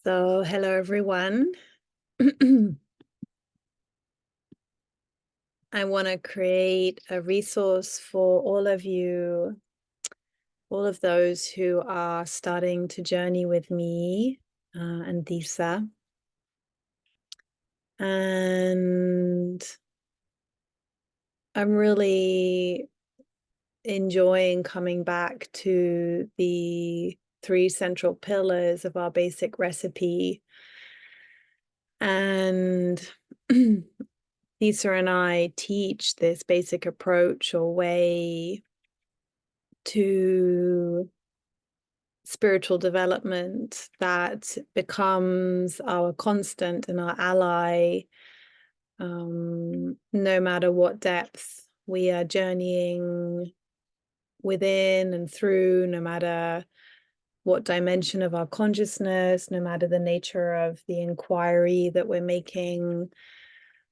So, hello everyone. I want to create a resource for all of you, all of those who are starting to journey with me and Disa. And I'm really enjoying coming back to the three central pillars of our basic recipe. And Lisa and I teach this basic approach or way to spiritual development that becomes our constant and our ally, no matter what depth we are journeying within and through, no matter what dimension of our consciousness, no matter the nature of the inquiry that we're making,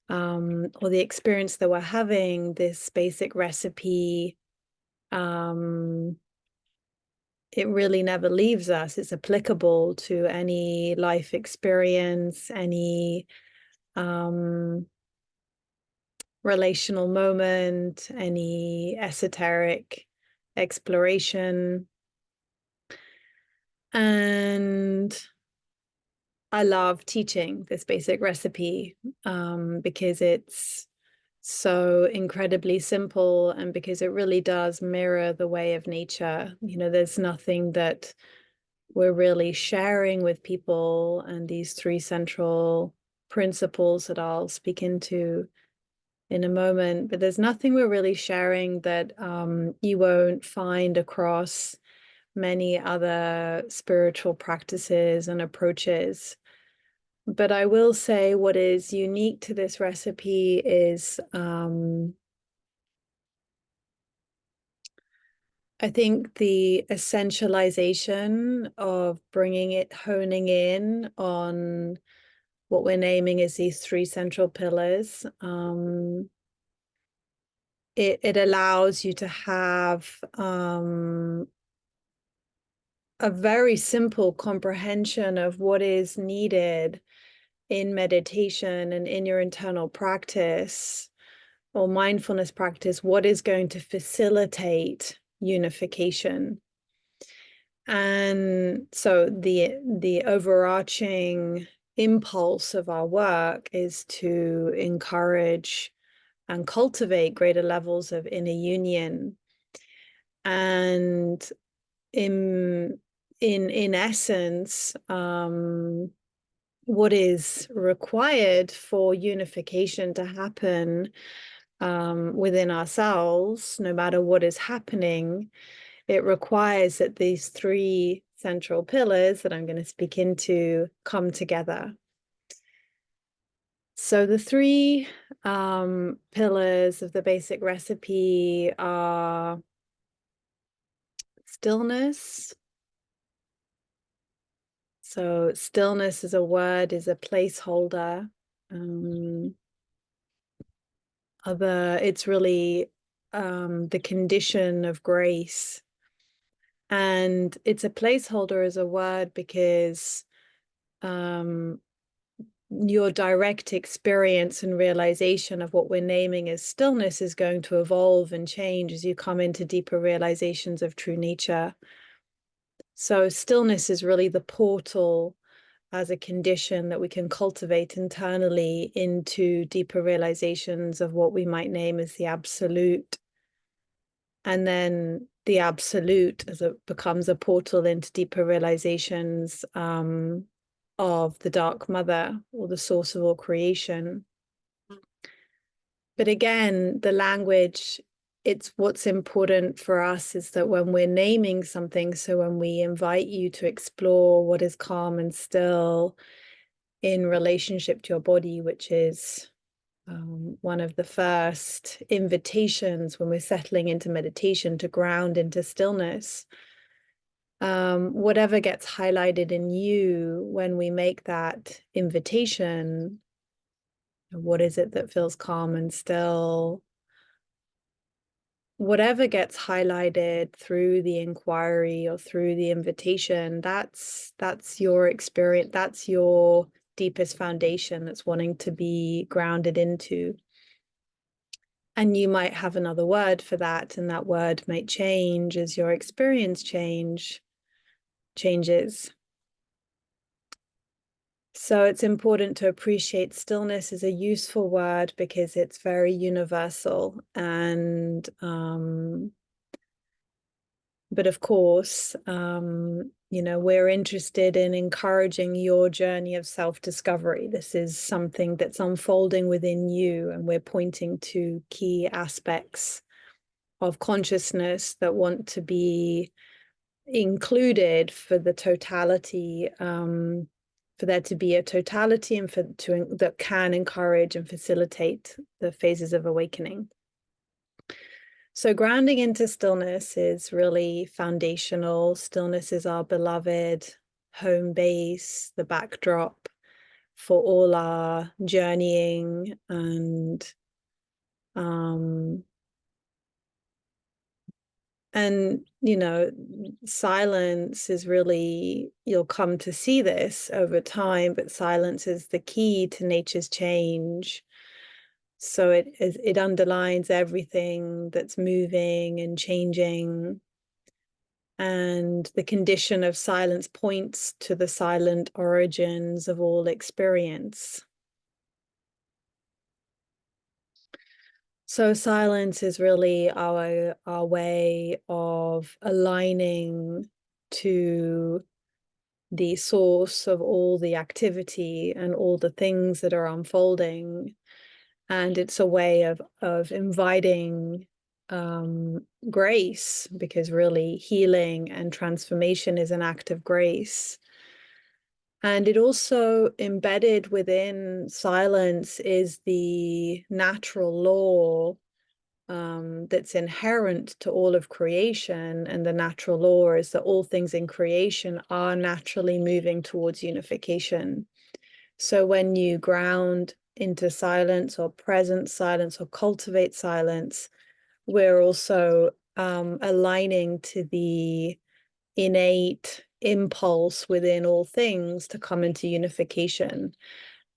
or the experience that we're having. This basic recipe, it really never leaves us. It's applicable to any life experience, any relational moment, any esoteric exploration. And I love teaching this basic recipe because it's so incredibly simple and because it really does mirror the way of nature. There's nothing that we're really sharing with people, and these three central principles that I'll speak into in a moment, but there's nothing we're really sharing that you won't find across many other spiritual practices and approaches. But I will say what is unique to this recipe is I think the essentialization of honing in on what we're naming as these three central pillars. It allows you to have a very simple comprehension of what is needed in meditation and in your internal practice or mindfulness practice, what is going to facilitate unification. And so the overarching impulse of our work is to encourage and cultivate greater levels of inner union. And in essence, what is required for unification to happen within ourselves, no matter what is happening, it requires that these three central pillars that I'm going to speak into come together. So the three pillars of the basic recipe are stillness. So stillness as a word is a placeholder. It's really the condition of grace. And it's a placeholder as a word because your direct experience and realization of what we're naming as stillness is going to evolve and change as you come into deeper realizations of true nature. So stillness is really the portal as a condition that we can cultivate internally into deeper realizations of what we might name as the absolute. And then the absolute as it becomes a portal into deeper realizations of the Dark Mother, or the source of all creation. But again, the language, it's what's important for us is that when we're naming something, so when we invite you to explore what is calm and still in relationship to your body, which is one of the first invitations when we're settling into meditation to ground into stillness. Whatever gets highlighted in you when we make that invitation, what is it that feels calm and still? whatever gets highlighted through the inquiry or through the invitation, that's your experience, that's your deepest foundation that's wanting to be grounded into. And you might have another word for that, and that word might change as your experience changes. So it's important to appreciate stillness as a useful word because it's very universal. And but of course, we're interested in encouraging your journey of self-discovery. This is something that's unfolding within you, and we're pointing to key aspects of consciousness that want to be included for the totality, for there to be a totality and that can encourage and facilitate the phases of awakening. So grounding into stillness is really foundational. Stillness is our beloved home base, the backdrop for all our journeying, and silence is really, you'll come to see this over time, but silence is the key to nature's change. So it underlines everything that's moving and changing. And the condition of silence points to the silent origins of all experience. So silence is really our way of aligning to the source of all the activity and all the things that are unfolding. And it's a way of inviting grace, because really healing and transformation is an act of grace. And it also, embedded within silence, is the natural law that's inherent to all of creation. And the natural law is that all things in creation are naturally moving towards unification. So when you ground into silence or present silence or cultivate silence, we're also aligning to the innate impulse within all things to come into unification.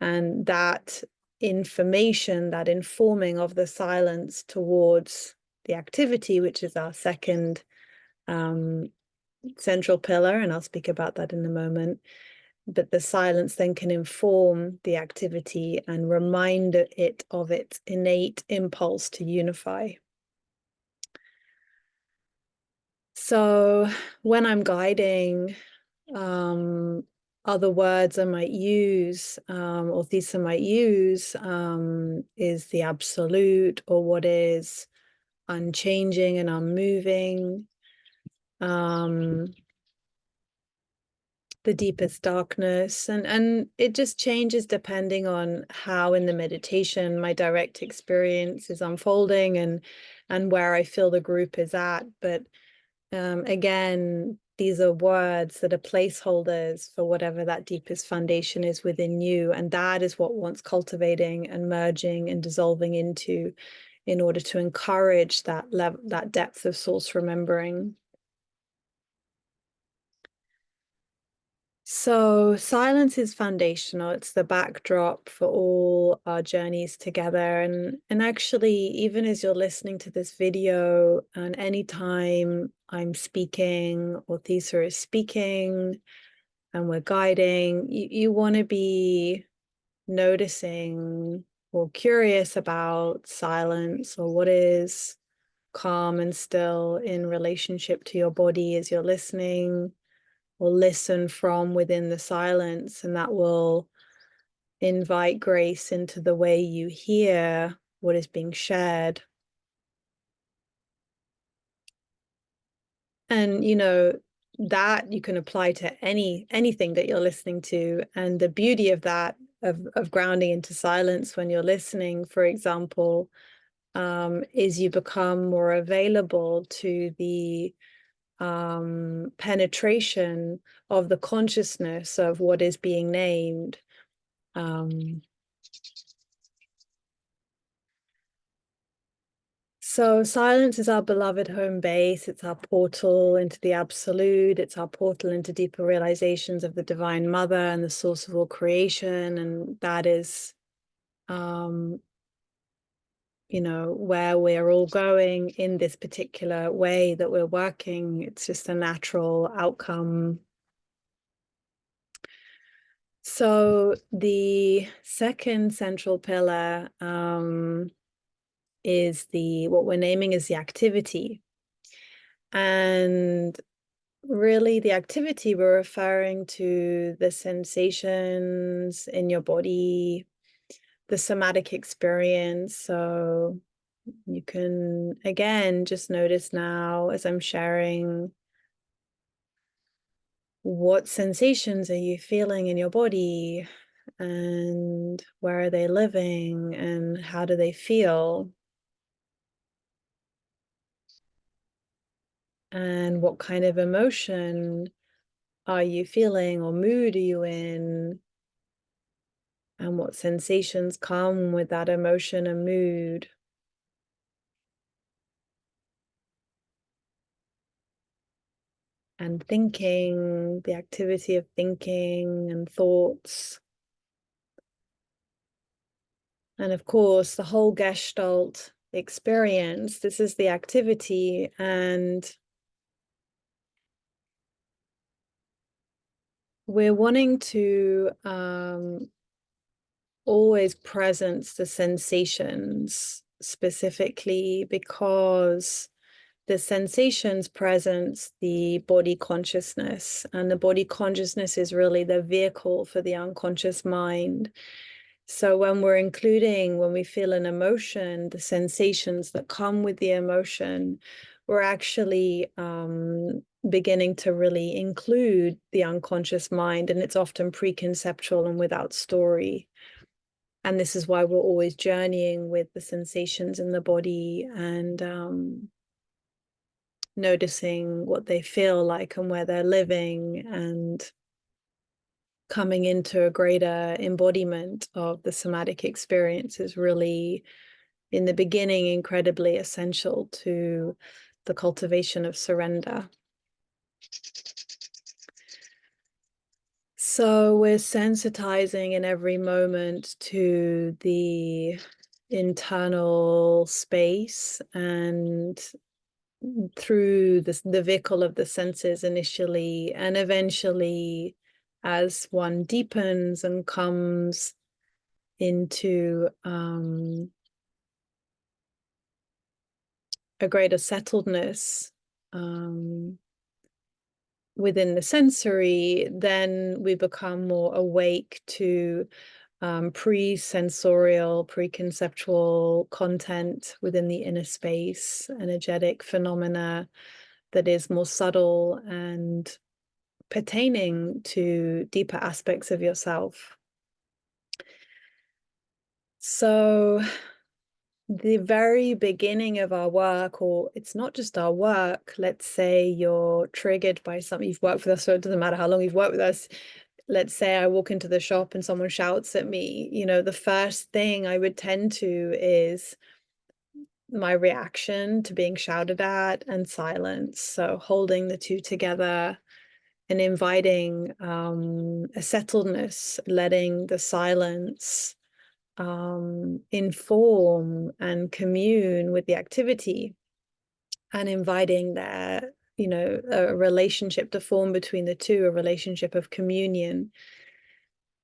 And that information, that informing of the silence towards the activity, which is our second central pillar, and I'll speak about that in a moment. But the silence then can inform the activity and remind it of its innate impulse to unify. So when I'm guiding, other words I might use, or these I might use, is the absolute, or what is unchanging and unmoving, the deepest darkness, and it just changes depending on how in the meditation my direct experience is unfolding and where I feel the group is at. But again, these are words that are placeholders for whatever that deepest foundation is within you, and that is what wants cultivating and merging and dissolving into, in order to encourage that level, that depth of source remembering. So silence is foundational. It's the backdrop for all our journeys together. And actually, even as you're listening to this video, and anytime I'm speaking or Thesa is speaking and we're guiding, you want to be noticing or curious about silence, or what is calm and still in relationship to your body as you're listening, or listen from within the silence, and that will invite grace into the way you hear what is being shared. And that you can apply to anything that you're listening to. And the beauty of that, of grounding into silence when you're listening, for example, is you become more available to the penetration of the consciousness of what is being named. So silence is our beloved home base. It's our portal into the absolute. It's our portal into deeper realizations of the Divine Mother and the source of all creation. And that is, where we're all going in this particular way that we're working. It's just a natural outcome. So the second central pillar is what we're naming as the activity. And really, the activity, we're referring to the sensations in your body, the somatic experience. So you can, again, just notice now as I'm sharing, what sensations are you feeling in your body, and where are they living, and how do they feel? And what kind of emotion are you feeling, or mood are you in? And what sensations come with that emotion and mood? And thinking, the activity of thinking and thoughts. And of course, the whole Gestalt experience, this is the activity, and we're wanting to always presence the sensations, specifically because the sensations presence the body consciousness, and the body consciousness is really the vehicle for the unconscious mind. So when we feel an emotion, the sensations that come with the emotion, we're actually beginning to really include the unconscious mind, and it's often preconceptual and without story. And this is why we're always journeying with the sensations in the body, and noticing what they feel like and where they're living, and coming into a greater embodiment of the somatic experience is really, in the beginning, incredibly essential to the cultivation of surrender. So we're sensitizing in every moment to the internal space, and through the vehicle of the senses initially, and eventually, as one deepens and comes into a greater settledness within the sensory, then we become more awake to pre-sensorial, pre-conceptual content within the inner space, energetic phenomena that is more subtle and pertaining to deeper aspects of yourself. So the very beginning of our work, or it's not just our work, let's say you're triggered by something, you've worked with us, so it doesn't matter how long you've worked with us. Let's say I walk into the shop and someone shouts at me, the first thing I would tend to is my reaction to being shouted at and silence. So holding the two together and inviting a settledness, letting the silence inform and commune with the activity, and inviting their, a relationship to form between the two, a relationship of communion.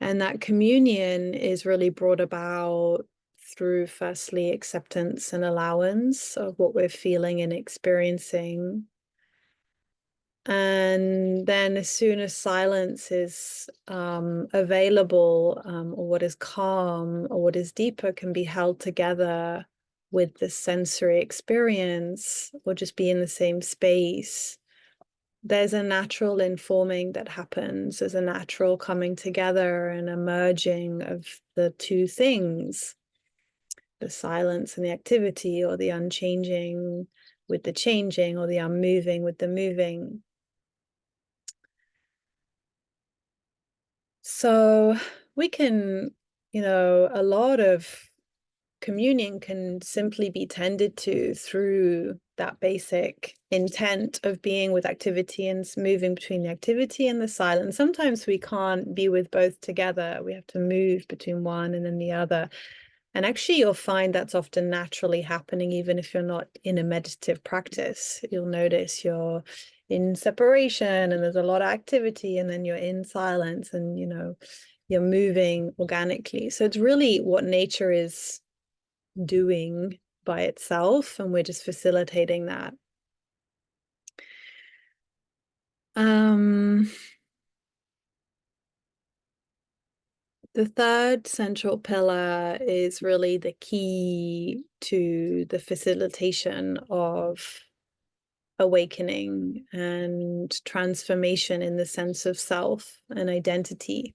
And that communion is really brought about through, firstly, acceptance and allowance of what we're feeling and experiencing. And then as soon as silence is available, or what is calm or what is deeper can be held together with the sensory experience, or just be in the same space, there's a natural informing that happens. There's a natural coming together and a merging of the two things, the silence and the activity, or the unchanging with the changing, or the unmoving with the moving. So we can, a lot of communion can simply be tended to through that basic intent of being with activity and moving between the activity and the silence. Sometimes we can't be with both together. We have to move between one and then the other. And actually, you'll find that's often naturally happening, even if you're not in a meditative practice. You'll notice you're in separation and there's a lot of activity, and then you're in silence and, you're moving organically. So it's really what nature is doing by itself, and we're just facilitating that. The third central pillar is really the key to the facilitation of awakening and transformation in the sense of self and identity.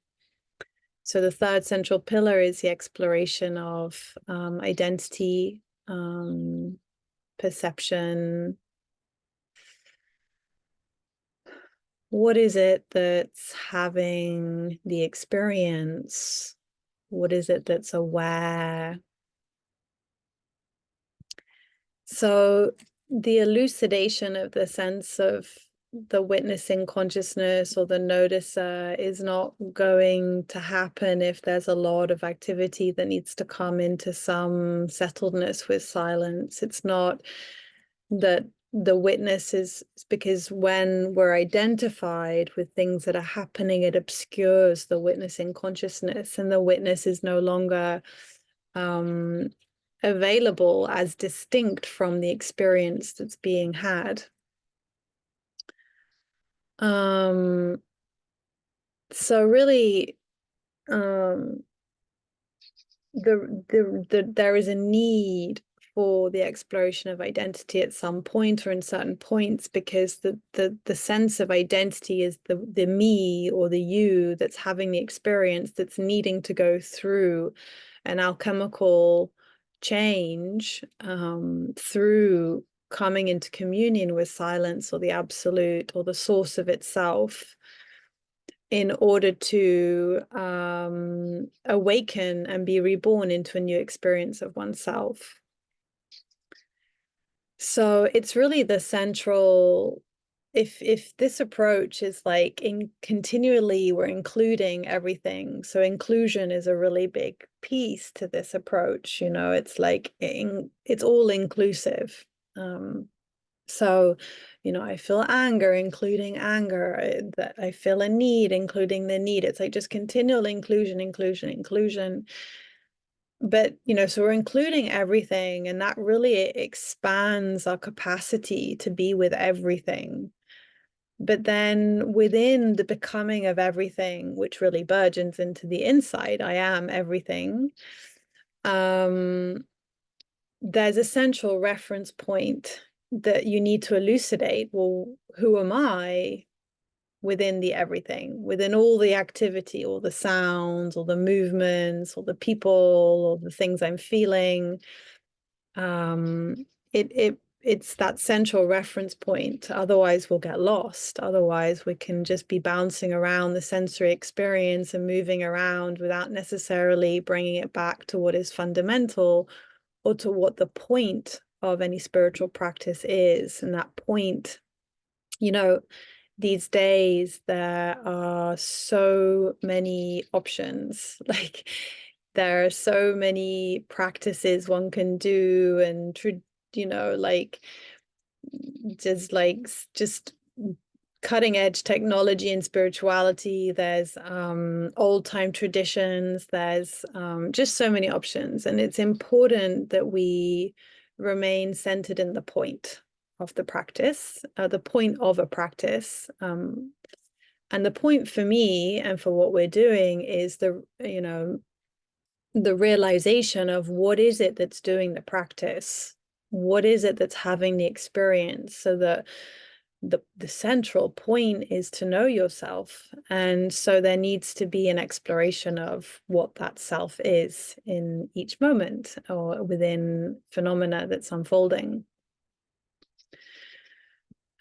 So the third central pillar is the exploration of identity, perception. What is it that's having the experience? What is it that's aware? So the elucidation of the sense of the witnessing consciousness or the noticer is not going to happen if there's a lot of activity that needs to come into some settledness with silence. It's not that the witness is, because when we're identified with things that are happening, it obscures the witnessing consciousness, and the witness is no longer available as distinct from the experience that's being had. So really, there is a need for the exploration of identity at some point or in certain points, because the sense of identity is the me or the you that's having the experience, that's needing to go through an alchemical change through coming into communion with silence or the absolute or the source of itself, in order to awaken and be reborn into a new experience of oneself. So it's really the central, if this approach is like continually we're including everything. So inclusion is a really big piece to this approach. It's like it's all inclusive. So, I feel anger, including anger, that I feel a need, including the need. It's like just continual inclusion, inclusion, inclusion. But, so we're including everything, and that really expands our capacity to be with everything. But then within the becoming of everything, which really burgeons into the inside, I am everything, there's a central reference point that you need to elucidate. Well, who am I within the everything, within all the activity, all the sounds, all the movements, all the people, all the things I'm feeling? It's that central reference point. Otherwise, we'll get lost. Otherwise, we can just be bouncing around the sensory experience and moving around without necessarily bringing it back to what is fundamental, or to what the point of any spiritual practice is. And that point, these days there are so many options. Like, there are so many practices one can do, and like just cutting edge technology and spirituality. There's old time traditions. There's just so many options, and it's important that we remain centered in the point of the practice, the point of a practice. And the point for me and for what we're doing is the realization of what is it that's doing the practice, what is it that's having the experience, so that the central point is to know yourself. And so there needs to be an exploration of what that self is in each moment or within phenomena that's unfolding.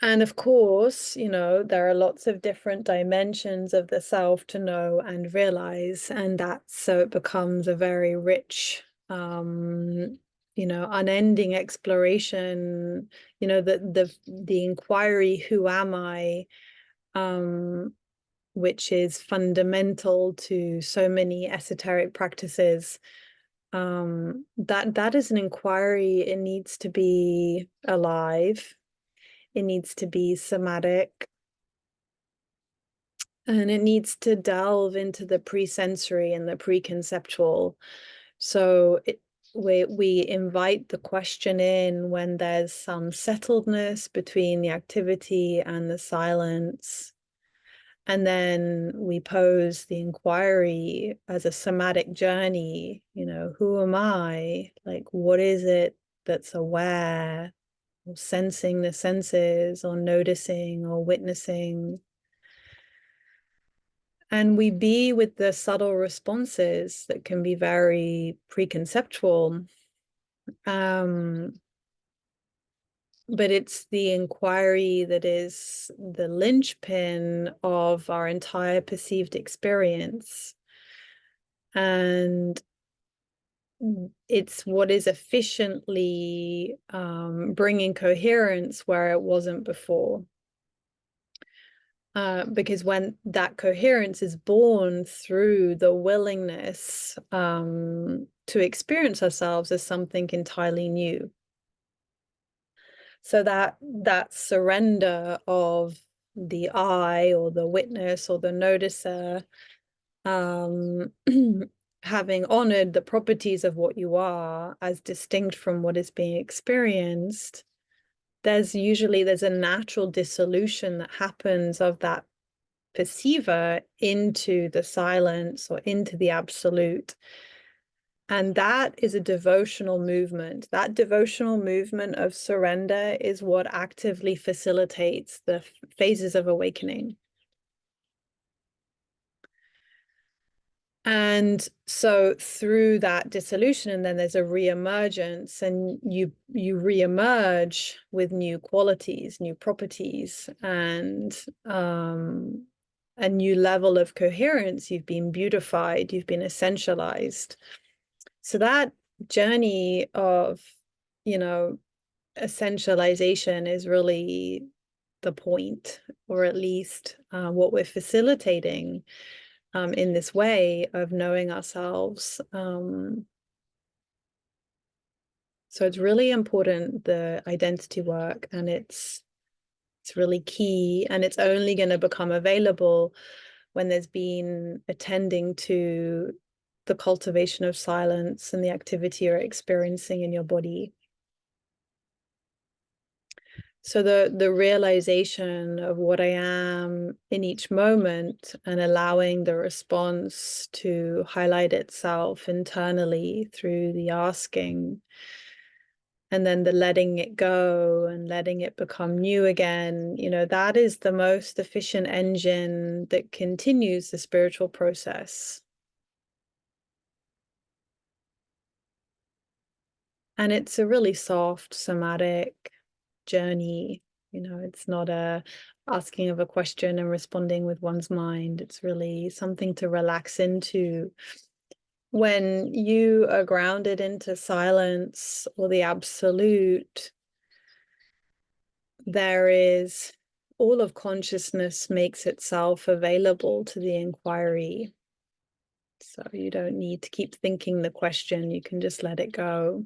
And of course, there are lots of different dimensions of the self to know and realize, and so it becomes a very rich unending exploration, the inquiry, who am I, which is fundamental to so many esoteric practices. That is an inquiry. It needs to be alive. It needs to be somatic. And it needs to delve into the pre-sensory and the pre-conceptual. So we invite the question in when there's some settledness between the activity and the silence. And then we pose the inquiry as a somatic journey, who am I? Like, what is it that's aware, or sensing the senses, or noticing, or witnessing? And we be with the subtle responses that can be very preconceptual. But it's the inquiry that is the linchpin of our entire perceived experience. And it's what is efficiently bringing coherence where it wasn't before. Because when that coherence is born through the willingness to experience ourselves as something entirely new. So that surrender of the I, or the witness, or the noticer, having honored the properties of what you are as distinct from what is being experienced, there's a natural dissolution that happens of that perceiver into the silence or into the absolute. And that is a devotional movement. That devotional movement of surrender is what actively facilitates the phases of awakening. And so through that dissolution, and then there's a reemergence, and you reemerge with new qualities, new properties, and a new level of coherence. You've been beautified, you've been essentialized. So that journey of, essentialization is really the point, or at least what we're facilitating in this way of knowing ourselves. So it's really important, the identity work, and it's really key, and it's only going to become available when there's been attending to the cultivation of silence and the activity you're experiencing in your body. So the realization of what I am in each moment, and allowing the response to highlight itself internally through the asking, and then the letting it go and letting it become new again, that is the most efficient engine that continues the spiritual process. And it's a really soft, somatic journey. It's not a asking of a question and responding with one's mind. It's really something to relax into. When you are grounded into silence or the absolute, there is all of consciousness makes itself available to the inquiry. So you don't need to keep thinking the question, you can just let it go.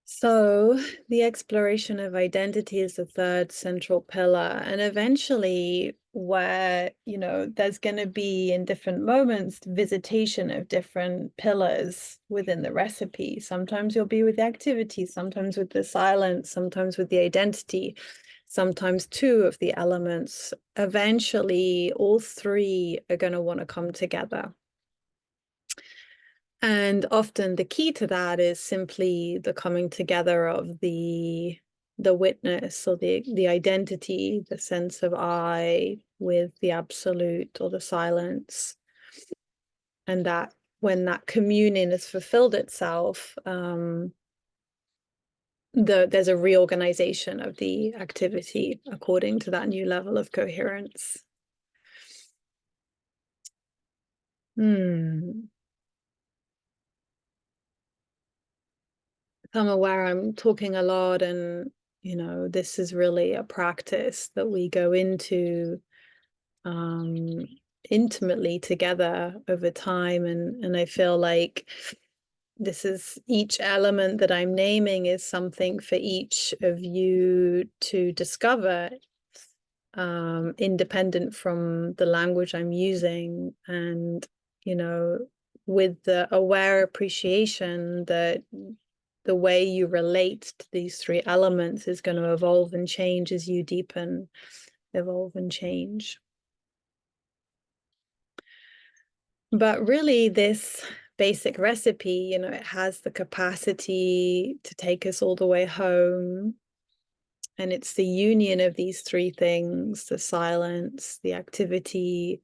So the exploration of identity is the third central pillar. And eventually, where, there's going to be in different moments, visitation of different pillars within the recipe. Sometimes you'll be with the activity, sometimes with the silence, sometimes with the identity, sometimes two of the elements. Eventually, all three are going to want to come together. And often the key to that is simply the coming together of the witness, or the identity, the sense of I, with the absolute or the silence. And that when that communion has fulfilled itself, there's a reorganization of the activity according to that new level of coherence. Hmm. I'm aware I'm talking a lot, and this is really a practice that we go into um, intimately together over time, and I feel like this is each element that I'm naming is something for each of you to discover, independent from the language I'm using, and with the aware appreciation that the way you relate to these three elements is going to evolve and change as you deepen, evolve and change. But really, this basic recipe, it has the capacity to take us all the way home. And it's the union of these three things, the silence, the activity,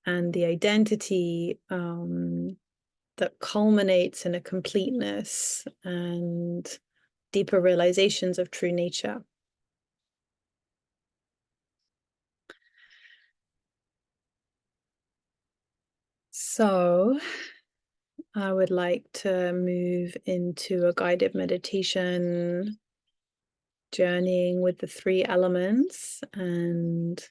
and the identity, that culminates in a completeness and deeper realizations of true nature. So I would like to move into a guided meditation, journeying with the three elements, and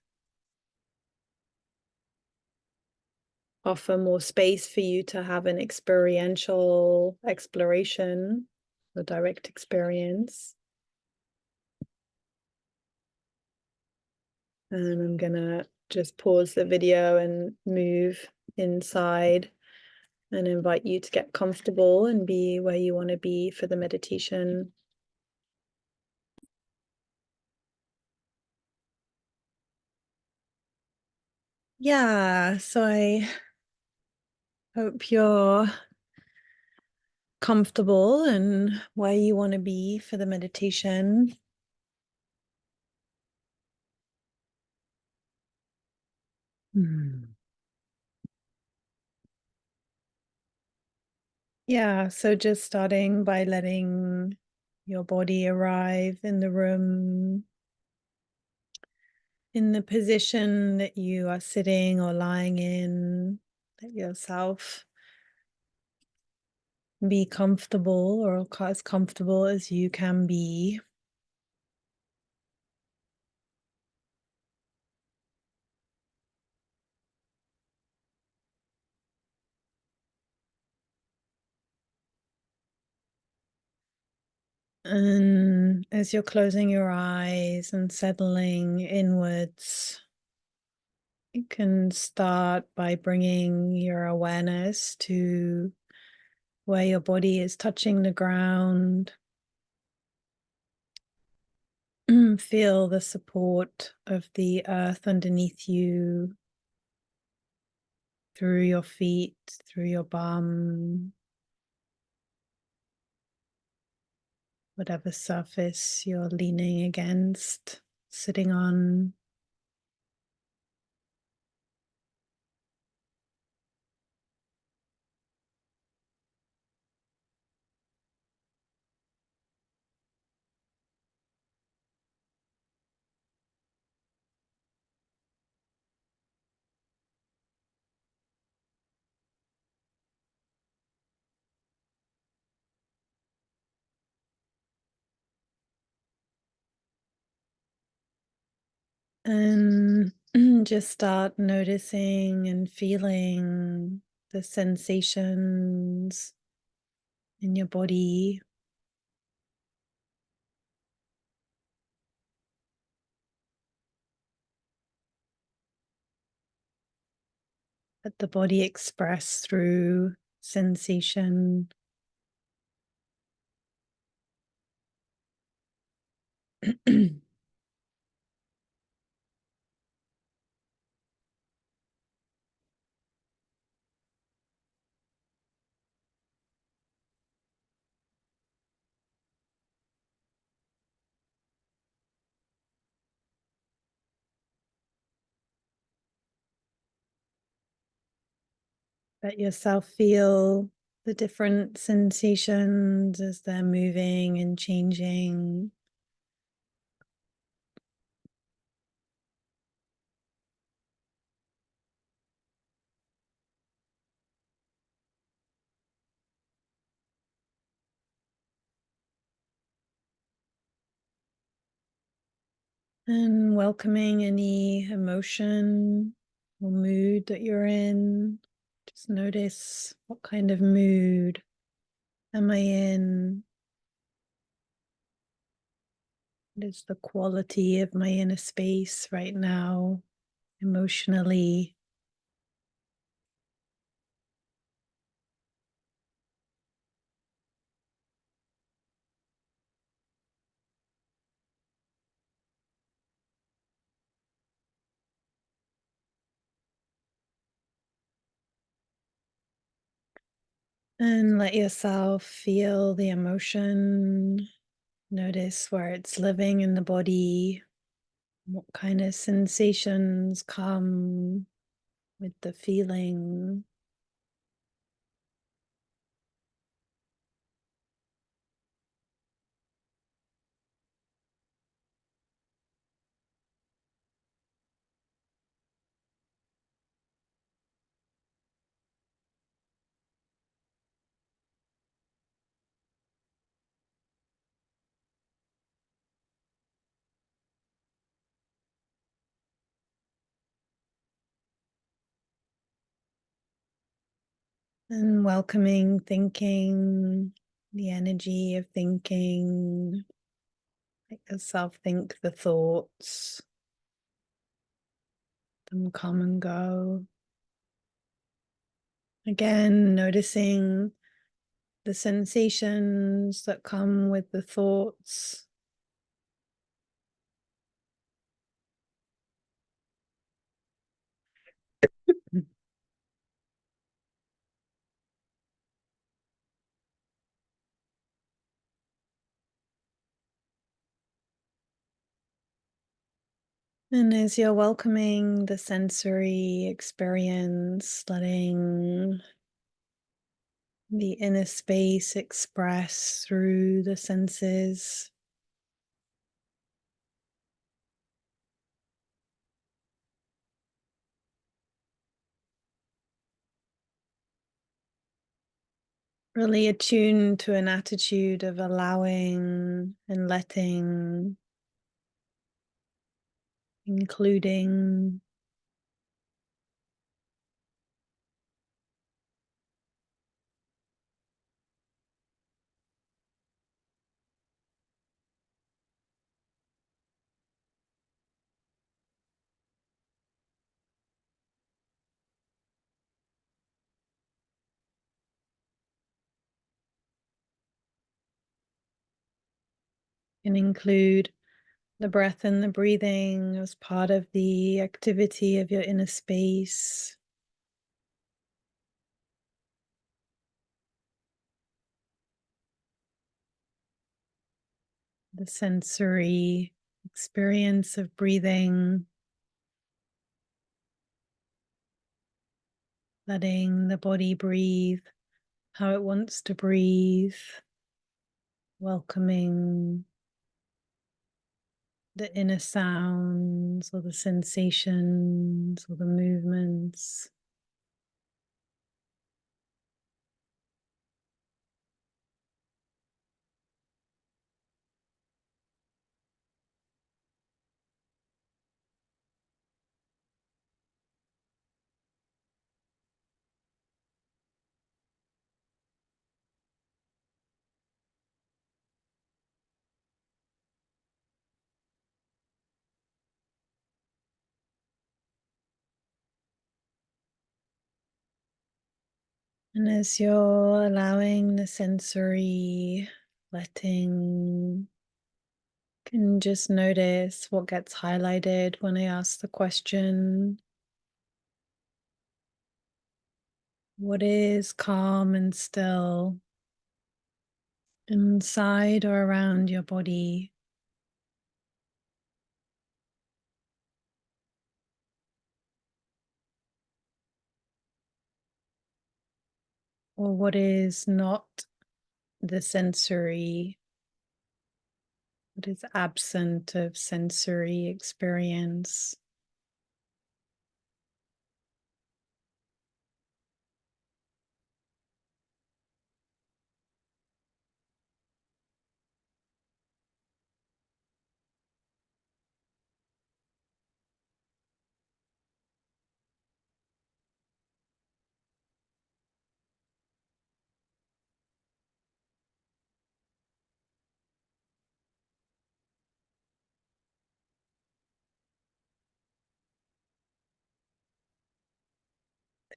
offer more space for you to have an experiential exploration, a direct experience. And I'm gonna just pause the video and move inside and invite you to get comfortable and be where you want to be for the meditation. Yeah, so I hope you're comfortable and where you want to be for the meditation. Yeah, so just starting by letting your body arrive in the room, in the position that you are sitting or lying in. Let yourself be comfortable, or as comfortable as you can be. And as you're closing your eyes and settling inwards, you can start by bringing your awareness to where your body is touching the ground. Feel the support of the earth underneath you, through your feet, through your bum, whatever surface you're leaning against, sitting on. And just start noticing and feeling the sensations in your body. Let the body express through sensation. Let yourself feel the different sensations as they're moving and changing. And welcoming any emotion or mood that you're in. Just notice, what kind of mood am I in? What is the quality of my inner space right now, emotionally? And let yourself feel the emotion. Notice where it's living in the body, what kind of sensations come with the feeling. And welcoming thinking, the energy of thinking. Let yourself think the thoughts, them come and go. Again, noticing the sensations that come with the thoughts. And as you're welcoming the sensory experience, letting the inner space express through the senses, really attuned to an attitude of allowing and letting, including. Can include the breath and the breathing as part of the activity of your inner space. The sensory experience of breathing, letting the body breathe how it wants to breathe, welcoming the inner sounds or the sensations or the movements. And as you're allowing the sensory letting, can just notice what gets highlighted when I ask the question, what is calm and still inside or around your body? Or what is not the sensory, what is absent of sensory experience?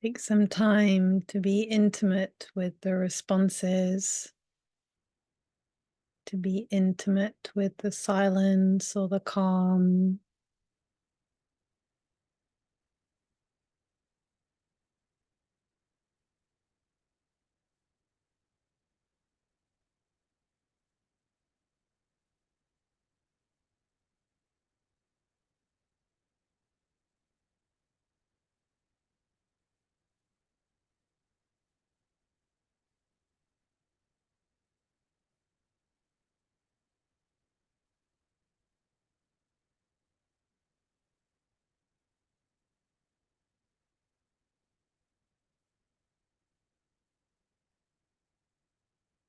Take some time to be intimate with the responses, to be intimate with the silence or the calm.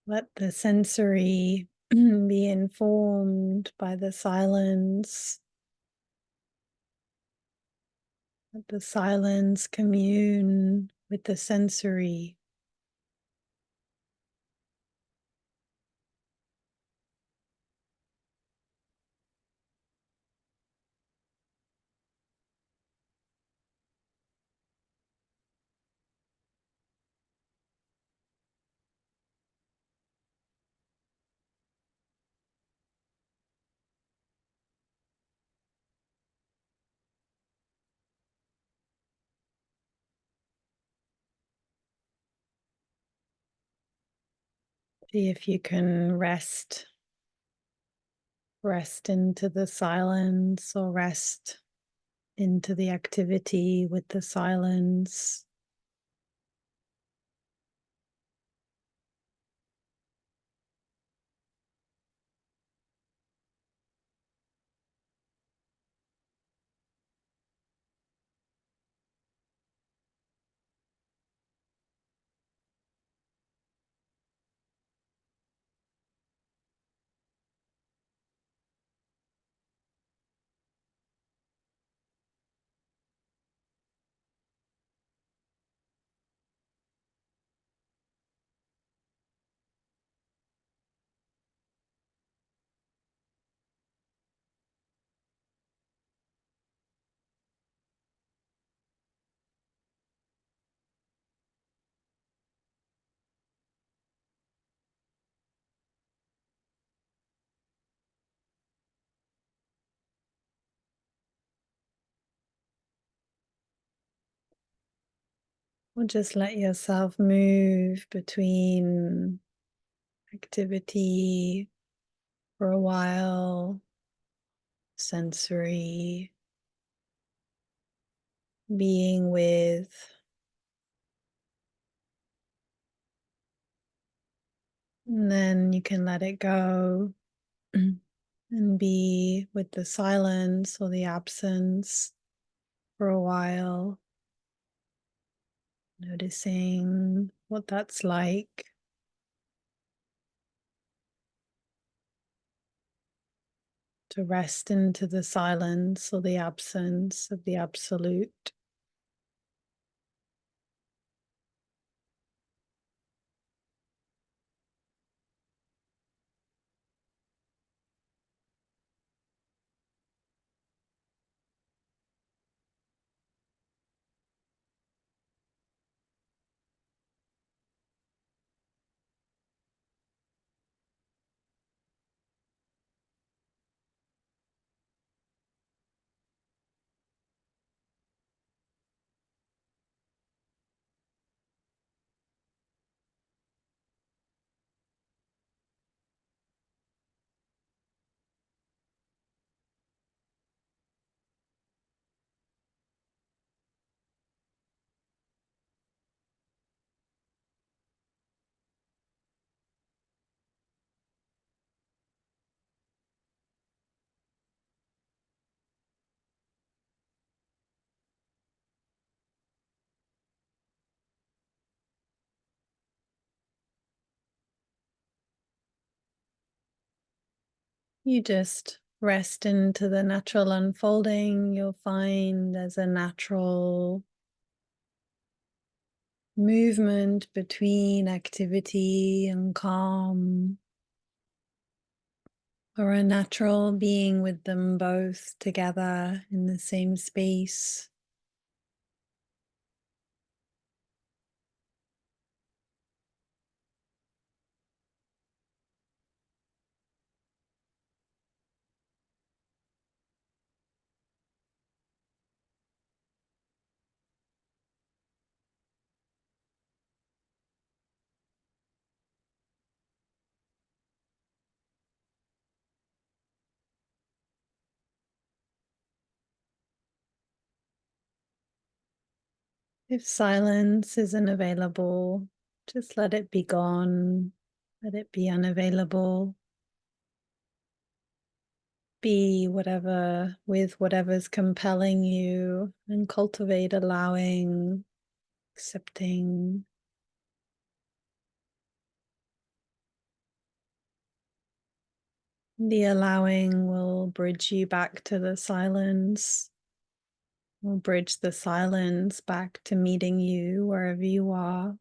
Let the sensory be informed by the silence. Let the silence commune with the sensory. See if you can rest into the silence or rest into the activity with the silence. Or just let yourself move between activity for a while, sensory, being with, and then you can let it go and be with the silence or the absence for a while, noticing what that's like. To rest into the silence or the absence of the absolute. You just rest into the natural unfolding. You'll find there's a natural movement between activity and calm, or a natural being with them both together in the same space. If silence isn't available, just let it be gone. Let it be unavailable. Be whatever with whatever's compelling you and cultivate allowing, accepting. The allowing will bridge you back to the silence, will bridge the silence back to meeting you wherever you are.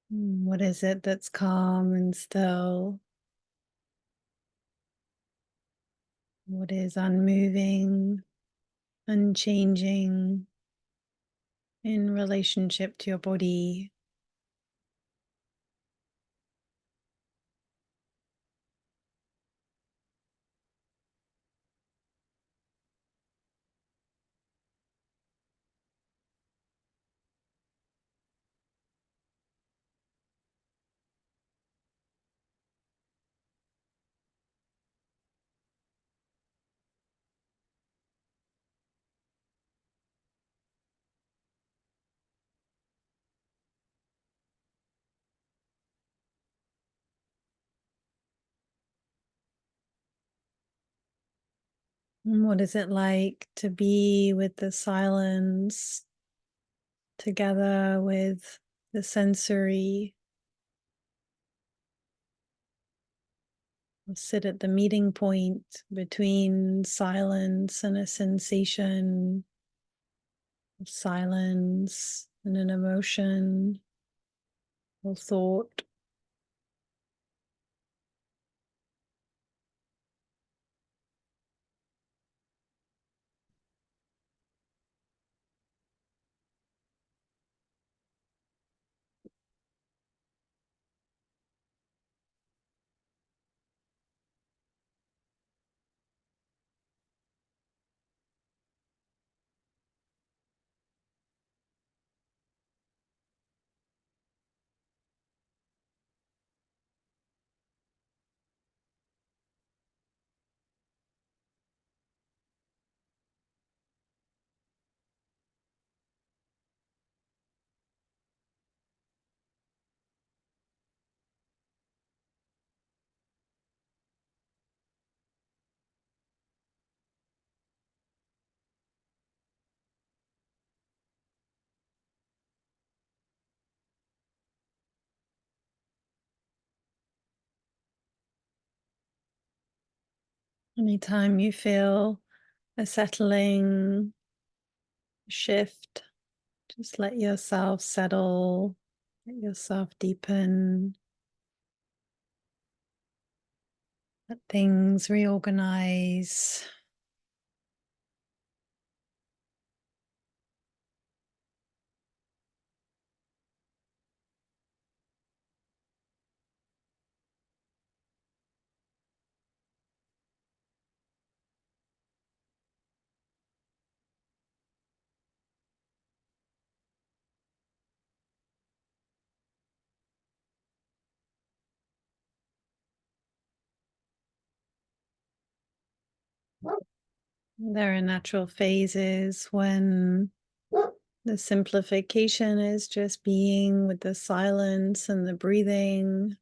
What is it that's calm and still? What is unmoving, unchanging in relationship to your body? And what is it like to be with the silence together with the sensory? Or sit at the meeting point between silence and a sensation of silence and an emotion or thought. Anytime you feel a settling shift, just let yourself settle, let yourself deepen, let things reorganize. There are natural phases when the simplification is just being with the silence and the breathing,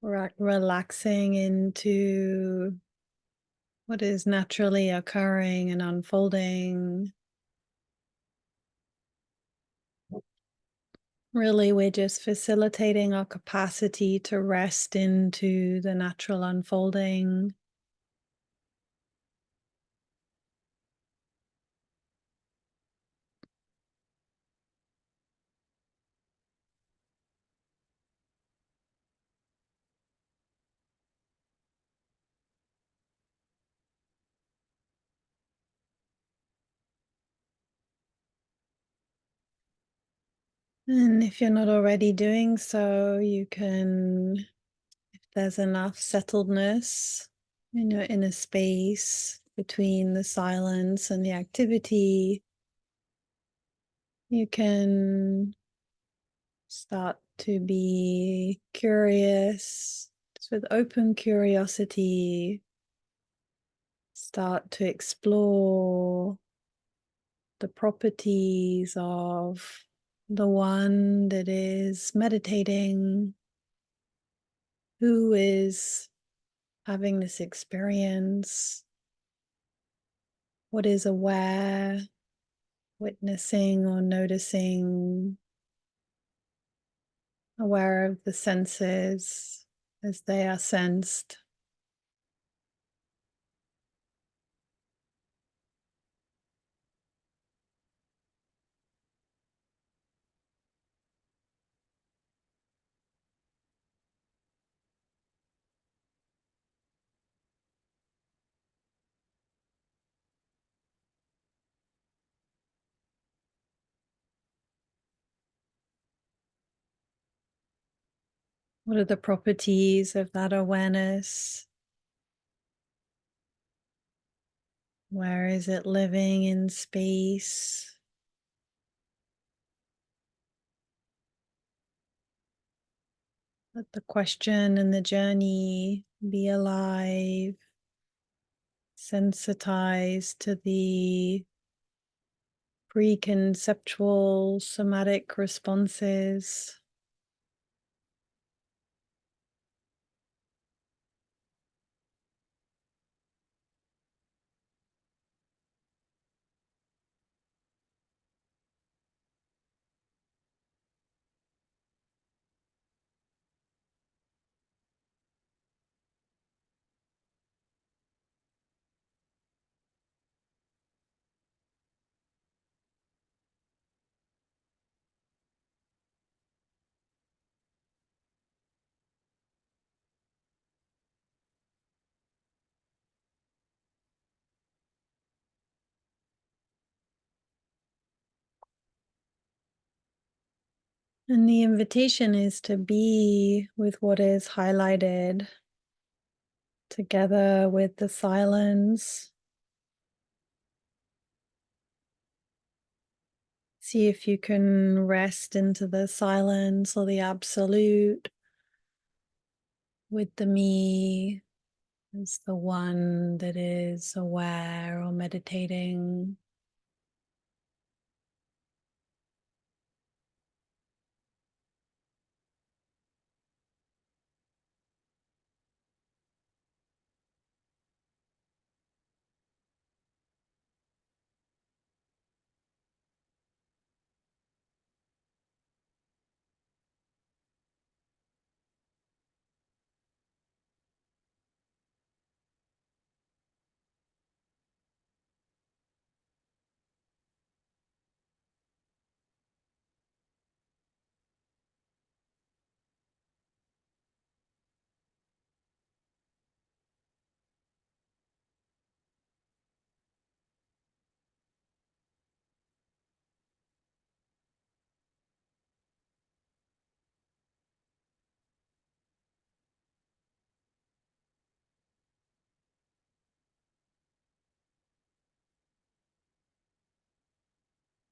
relaxing into what is naturally occurring and unfolding. Really, we're just facilitating our capacity to rest into the natural unfolding. And if you're not already doing so, you can, if there's enough settledness in your inner space between the silence and the activity, you can start to be curious, just with open curiosity, start to explore the properties of the one that is meditating, who is having this experience, what is aware, witnessing or noticing, aware of the senses as they are sensed. What are the properties of that awareness? Where is it living in space? Let the question and the journey be alive, sensitized to the preconceptual somatic responses. And the invitation is to be with what is highlighted together with the silence. See if you can rest into the silence or the absolute with the me as the one that is aware or meditating.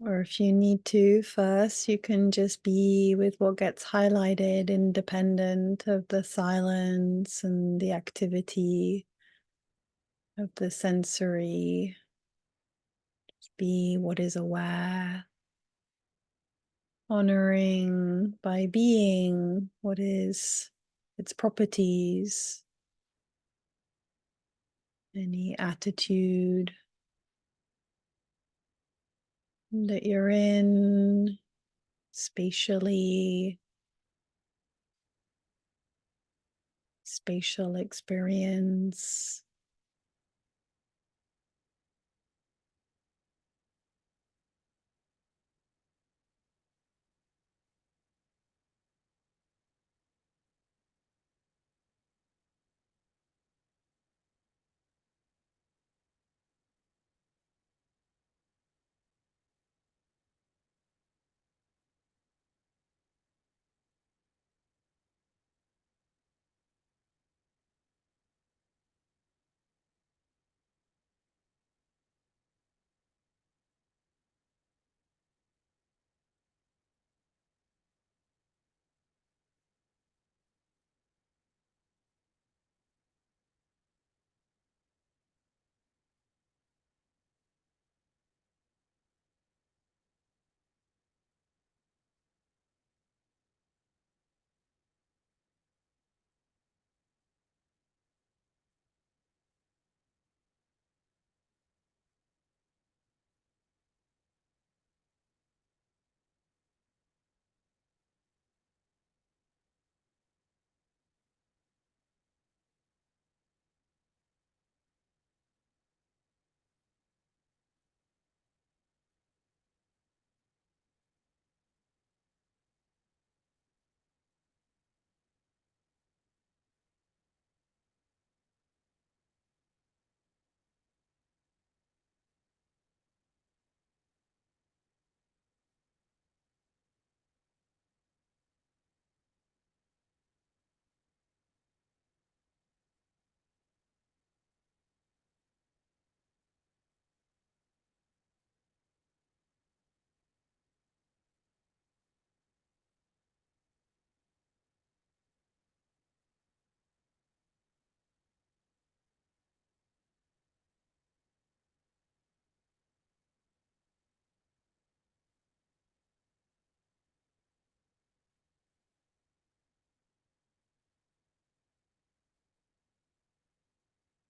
Or if you need to, first, you can just be with what gets highlighted, independent of the silence and the activity of the sensory. Just be what is aware, honoring by being what is its properties, any attitude that you're in spatially, spatial experience.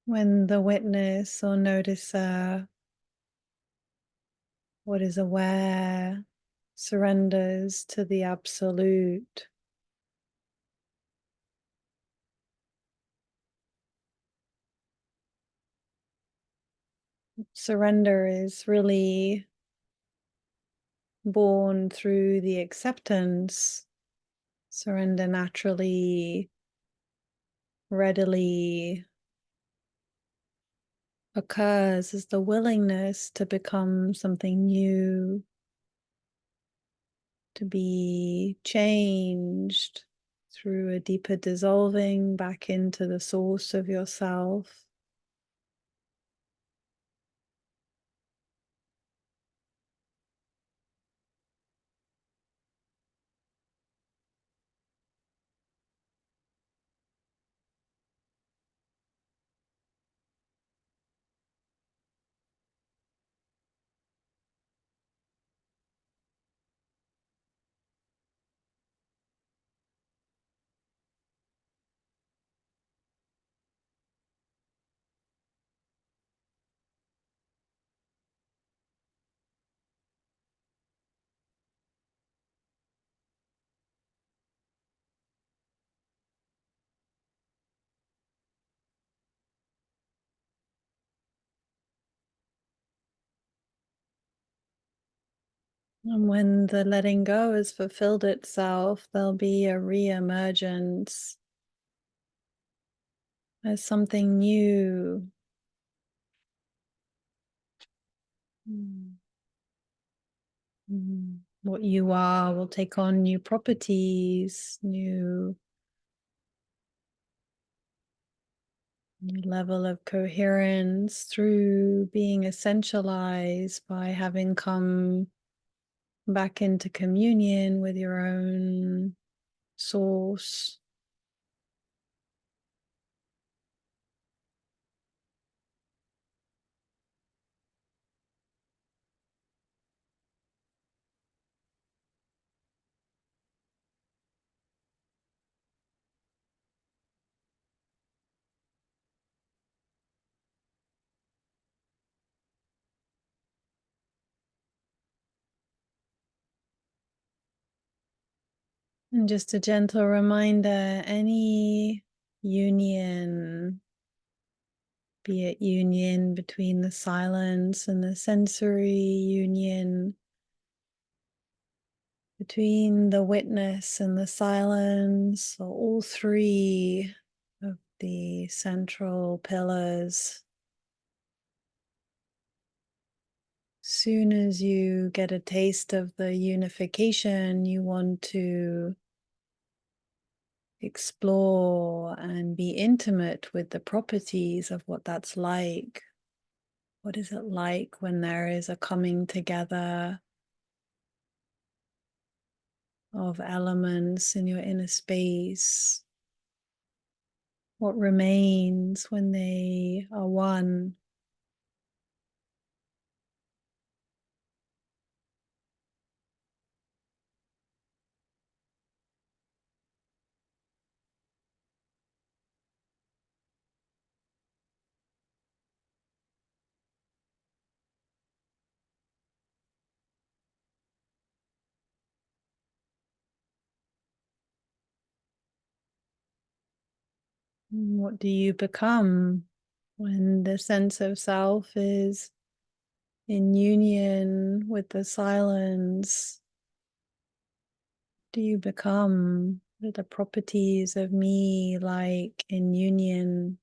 When the witness or noticer, what is aware, surrenders to the absolute, surrender is really born through the acceptance. Surrender naturally, readily occurs as the willingness to become something new, to be changed through a deeper dissolving back into the source of yourself. And when the letting go has fulfilled itself, there'll be a re-emergence as something new. What you are will take on new properties, new level of coherence through being essentialized by having come back into communion with your own source. And just a gentle reminder, any union, be it union between the silence and the sensory, union between the witness and the silence, or all three of the central pillars. Soon as you get a taste of the unification, you want to explore and be intimate with the properties of what that's like. What is it like when there is a coming together of elements in your inner space? What remains when they are one? What do you become when the sense of self is in union with the silence? Do you become the properties of me like in union?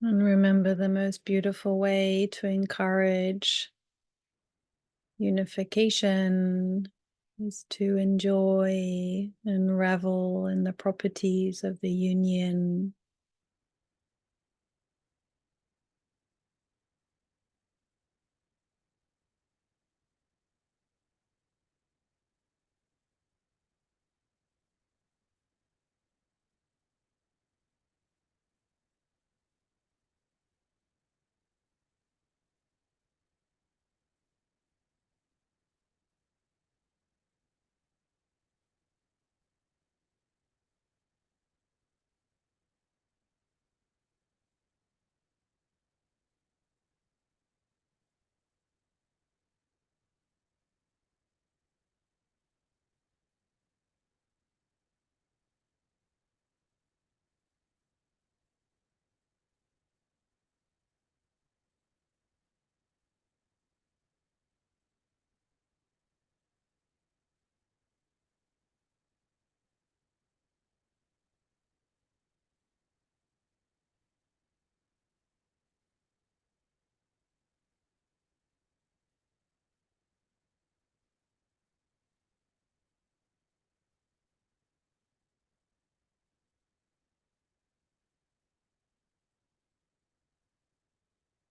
And remember, the most beautiful way to encourage unification is to enjoy and revel in the properties of the union.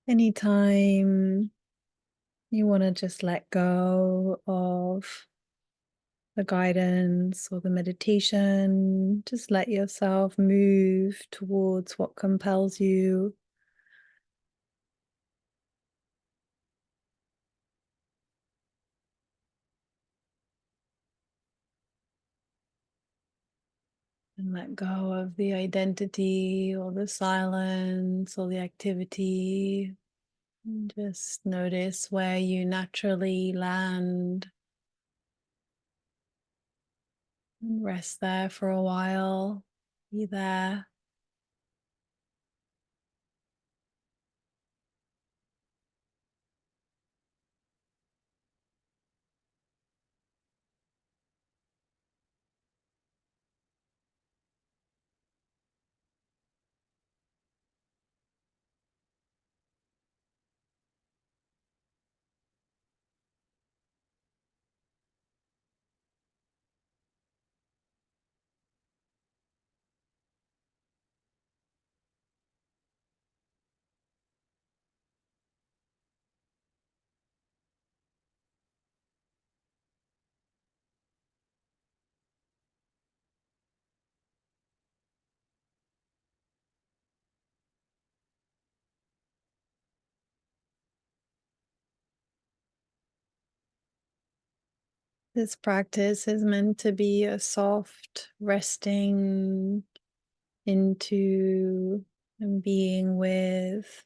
Anytime you want to just let go of the guidance or the meditation, just let yourself move towards what compels you. And let go of the identity or the silence or the activity. And just notice where you naturally land and rest there for a while. Be there. This practice is meant to be a soft resting into and being with.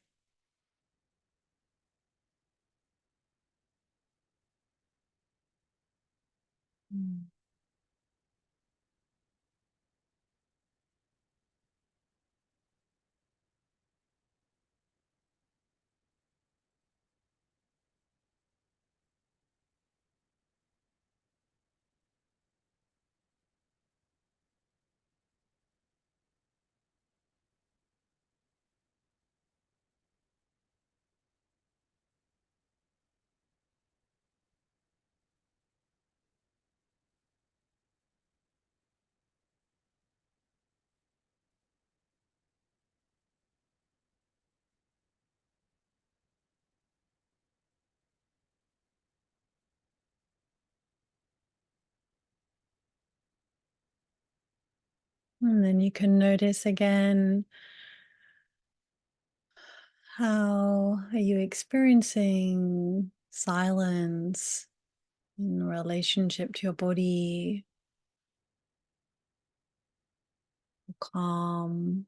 And then you can notice again, how are you experiencing silence in relationship to your body, calm?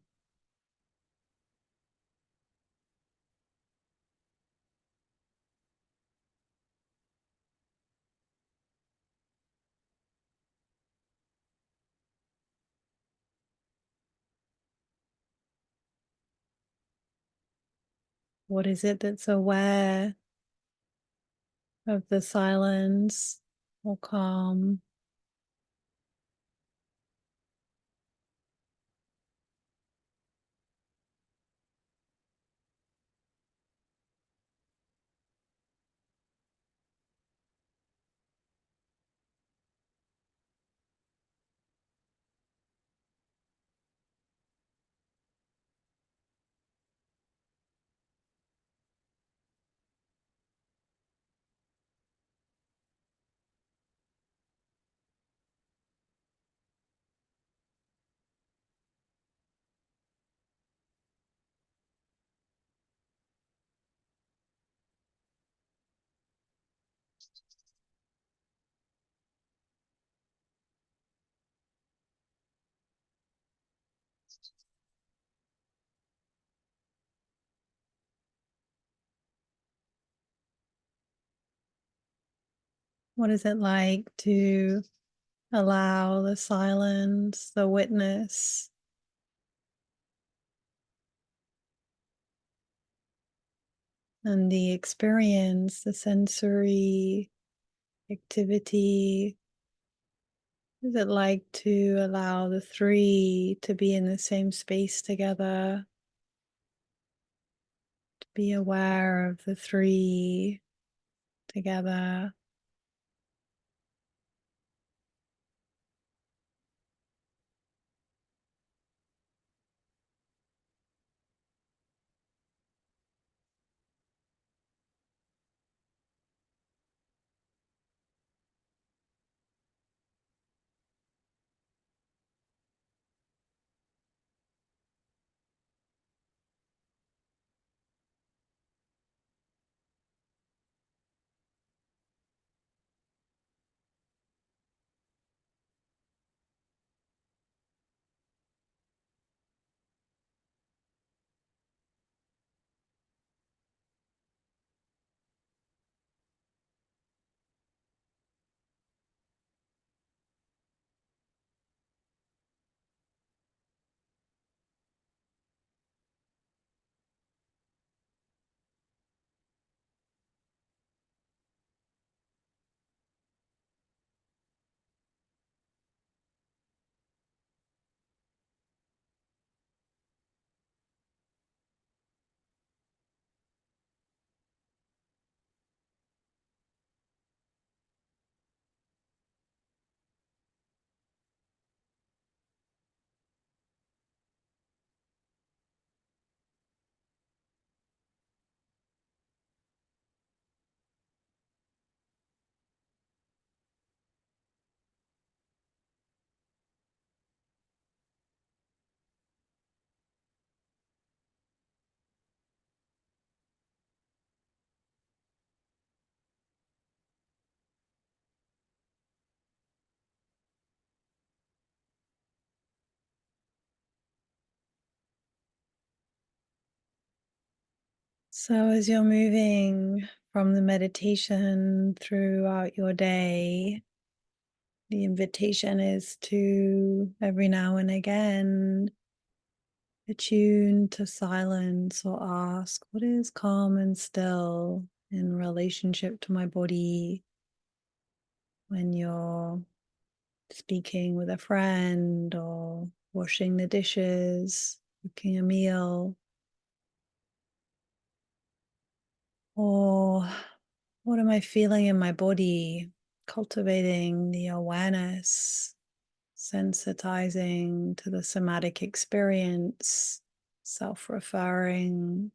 What is it that's aware of the silence or calm? What is it like to allow the silence, the witness, and the experience, the sensory activity? What is it like to allow the three to be in the same space together, to be aware of the three together? So, as you're moving from the meditation throughout your day, the invitation is to every now and again attune to silence or ask, what is calm and still in relationship to my body when you're speaking with a friend or washing the dishes, cooking a meal, or what am I feeling in my body? Cultivating the awareness, sensitizing to the somatic experience, self-referring.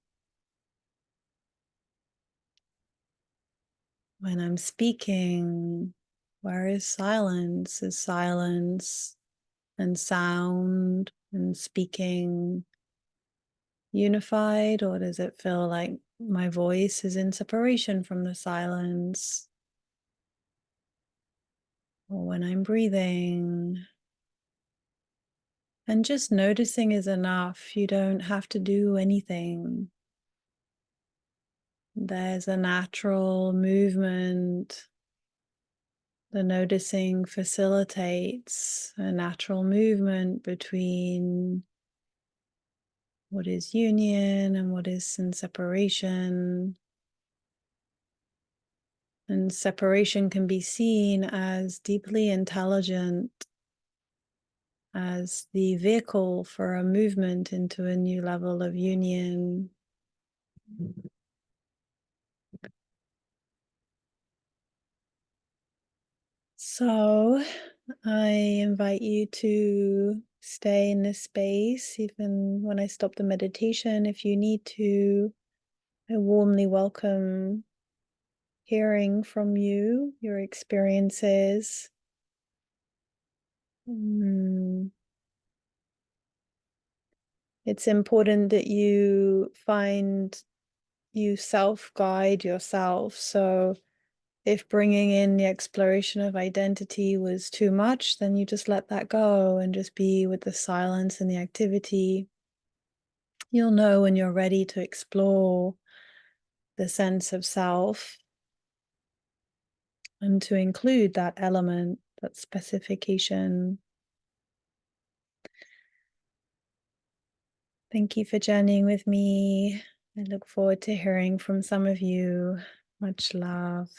When I'm speaking, where is silence? Is silence and sound and speaking unified, or does it feel like my voice is in separation from the silence? Or when I'm breathing, and just noticing is enough. You don't have to do anything. There's a natural movement. The noticing facilitates a natural movement between what is union and what is in separation. And separation can be seen as deeply intelligent, as the vehicle for a movement into a new level of union. So I invite you to stay in this space, even when I stop the meditation. If you need to, I warmly welcome hearing from you, your experiences. It's important that you self-guide yourself. So if bringing in the exploration of identity was too much, then you just let that go and just be with the silence and the activity. You'll know when you're ready to explore the sense of self and to include that element, that specification. Thank you for journeying with me. I look forward to hearing from some of you. Much love.